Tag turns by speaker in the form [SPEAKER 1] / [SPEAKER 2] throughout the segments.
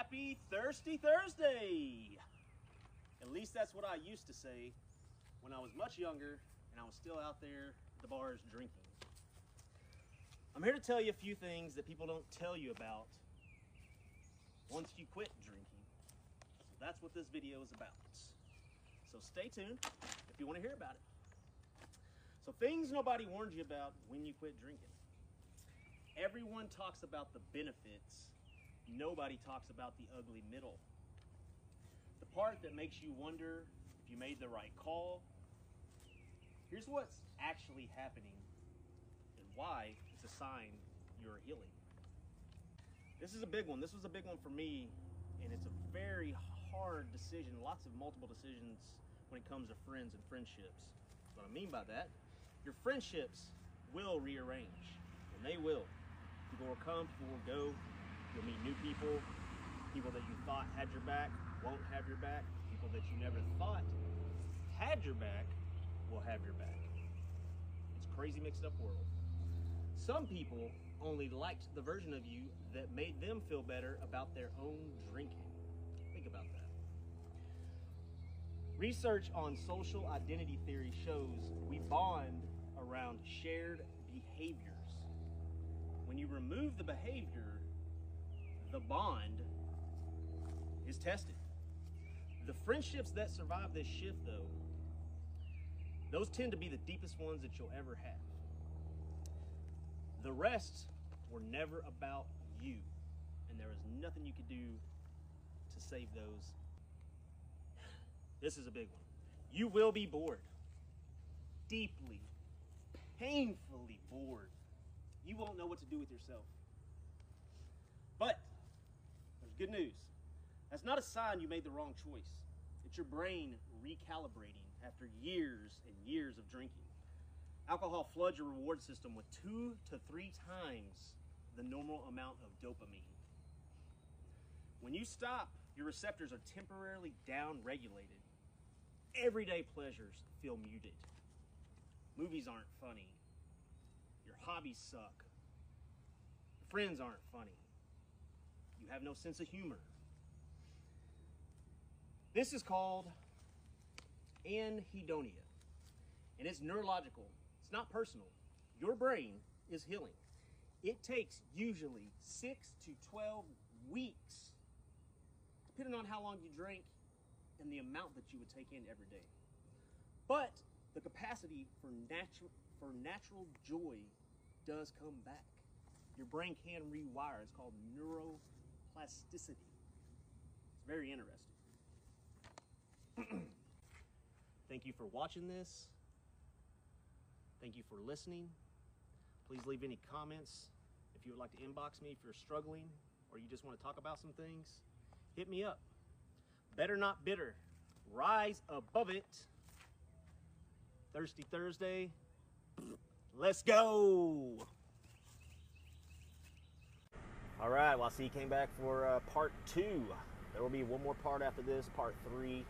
[SPEAKER 1] Happy Thirsty Thursday! At least that's what I used to say when I was much younger and I was still out there at the bars drinking. I'm here to tell you a few things that people don't tell you about once you quit drinking. So that's what this video is about. So stay tuned if you want to hear about it. So things nobody warned you about when you quit drinking. Everyone talks about the benefits. Nobody talks about the ugly middle. The part that makes you wonder if you made the right call. Here's what's actually happening and why it's a sign you're healing. This is a big one. This was a big one for me, and it's a very hard decision. Lots of multiple decisions when it comes to friends and friendships. What I mean by that, your friendships will rearrange, and they will. People will come, people will go. You'll meet new people. People that you thought had your back won't have your back. People that you never thought had your back will have your back. It's a crazy mixed up world. Some people only liked the version of you that made them feel better about their own drinking. Think about that. Research on social identity theory shows we bond around shared behaviors. When you remove the behavior, the bond is tested. The friendships that survive this shift, though, those tend to be the deepest ones that you'll ever have. The rest were never about you, and there was nothing you could do to save those. This is a big one. You will be bored. Deeply, painfully bored. You won't know what to do with yourself. But there's good news. That's not a sign you made the wrong choice. It's your brain recalibrating after years and years of drinking. Alcohol floods your reward system with 2 to 3 times the normal amount of dopamine. When you stop, your receptors are temporarily down-regulated. Everyday pleasures feel muted. Movies aren't funny. Your hobbies suck. Your friends aren't funny. You have no sense of humor. This is called anhedonia, and it's neurological. It's not personal. Your brain is healing. It takes usually 6 to 12 weeks, depending on how long you drink and the amount that you would take in every day. But the capacity for natural joy does come back. Your brain can rewire. It's called neuroplasticity. It's very interesting. Thank you for watching this. Thank you for listening. Please leave any comments. If you would like to inbox me if you're struggling or you just want to talk about some things, hit me up. Better not bitter. Rise above it. Thirsty Thursday. Let's go. All right, well, I see you came back for part 2. There will be one more part after this, part 3,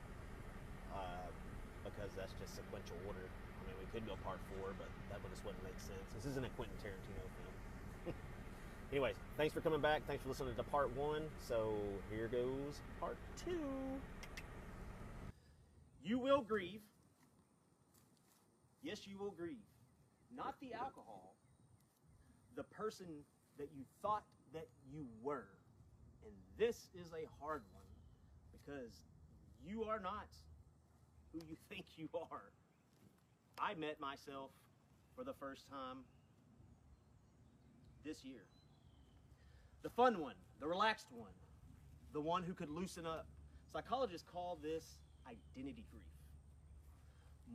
[SPEAKER 1] because that's just sequential order. I mean, we could go part 4, but that just wouldn't make sense. This isn't a Quentin Tarantino film. Anyways, thanks for coming back. Thanks for listening to part 1. So here goes part 2. You will grieve. Yes, you will grieve. Not the alcohol, the person that you thought that you were. And this is a hard one because you are not who you think you are. I met myself for the first time this year. The fun one, the relaxed one, the one who could loosen up. Psychologists call this identity grief.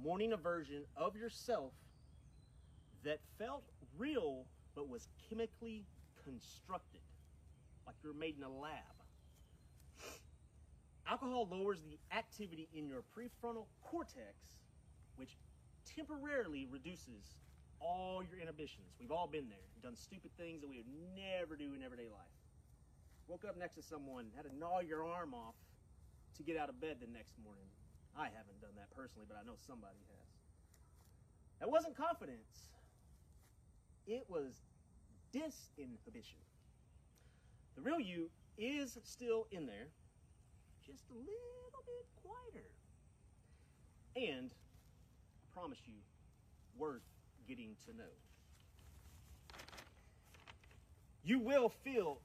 [SPEAKER 1] Mourning a version of yourself that felt real but was chemically constructed, like you're made in a lab. Alcohol lowers the activity in your prefrontal cortex, which temporarily reduces all your inhibitions. We've all been there, done stupid things that we would never do in everyday life. Woke up next to someone, had to gnaw your arm off to get out of bed the next morning. I haven't done that personally, but I know somebody has. That wasn't confidence. It was disinhibition. The real you is still in there, just a little bit quieter. And I promise you, worth getting to know. You will feel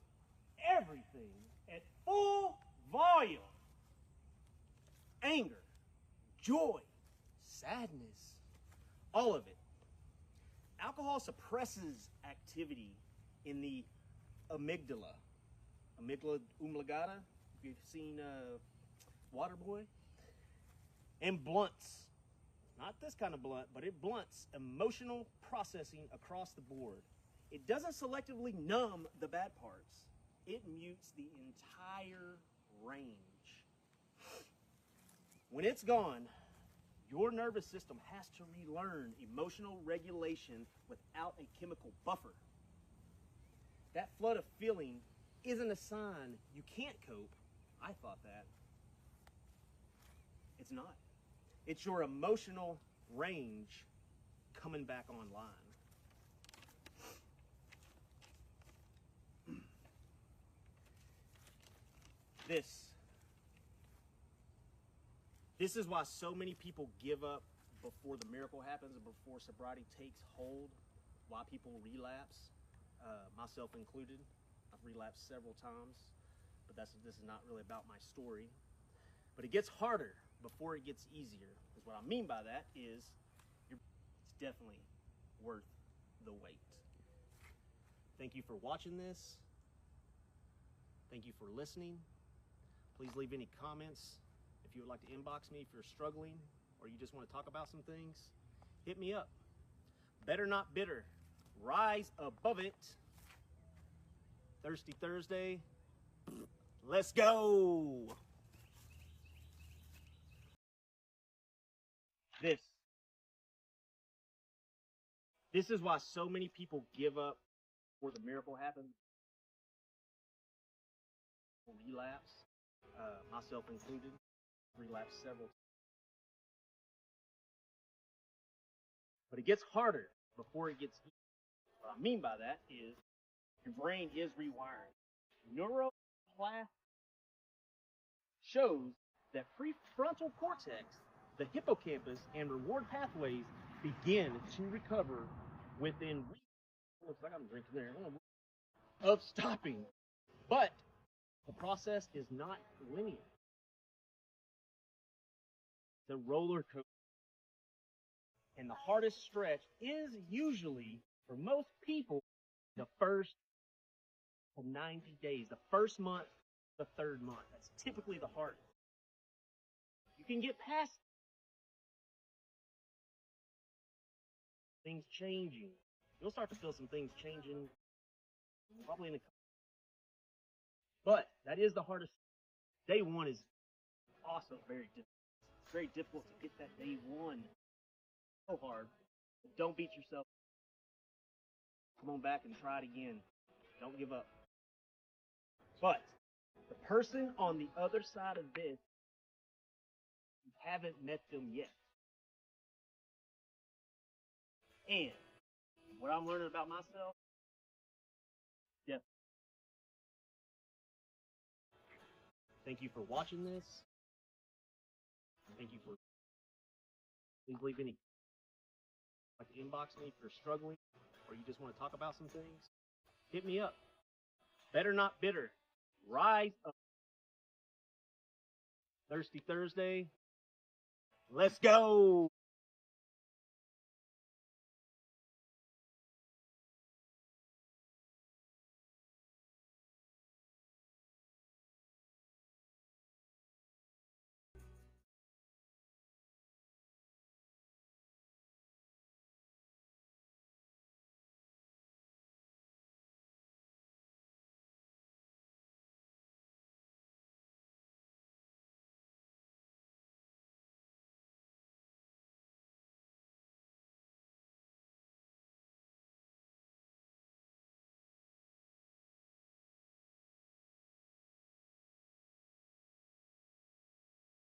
[SPEAKER 1] everything at full volume. Anger, joy, sadness, all of it. Alcohol suppresses activity in the amygdala oblongata, if you've seen Waterboy, and blunts, not this kind of blunt, but it blunts emotional processing across the board. It doesn't selectively numb the bad parts. It mutes the entire range. When it's gone, your nervous system has to relearn emotional regulation without a chemical buffer. That flood of feeling isn't a sign you can't cope. I thought that. It's not. It's your emotional range coming back online. This is why so many people give up before the miracle happens and before sobriety takes hold, why people relapse, myself included. I've relapsed several times, but this is not really about my story. But it gets harder before it gets easier. Because what I mean by that is it's definitely worth the wait. Thank you for watching this. Thank you for listening. Please leave any comments. If you would like to inbox me if you're struggling or you just want to talk about some things, hit me up. Better not bitter. Rise above it. Thirsty Thursday. Let's go. This is why so many people give up before the miracle happens. Relapse, myself included, relapsed several times. But it gets harder before it gets easier. What I mean by that is your brain is rewiring. Neuroplasticity shows that prefrontal cortex, the hippocampus, and reward pathways begin to recover within weeks. Looks like I'm drinking there. Of stopping. But the process is not linear. It's a roller coaster. And the hardest stretch is usually, for most people, the first 90 days. The first month, the third month. That's typically the hardest. You can get past things changing. You'll start to feel some things changing probably in a couple. But that is the hardest. Day one is also very difficult. It's very difficult to get that day one so hard. Don't beat yourself. Come on back and try it again. Don't give up. But the person on the other side of this, you haven't met them yet. And what I'm learning about myself, yeah. Thank you for watching this. Thank you for, please leave any, like inbox me if you're struggling or you just want to talk about some things. Hit me up. Better not bitter. Rise up. Thirsty Thursday. Let's go.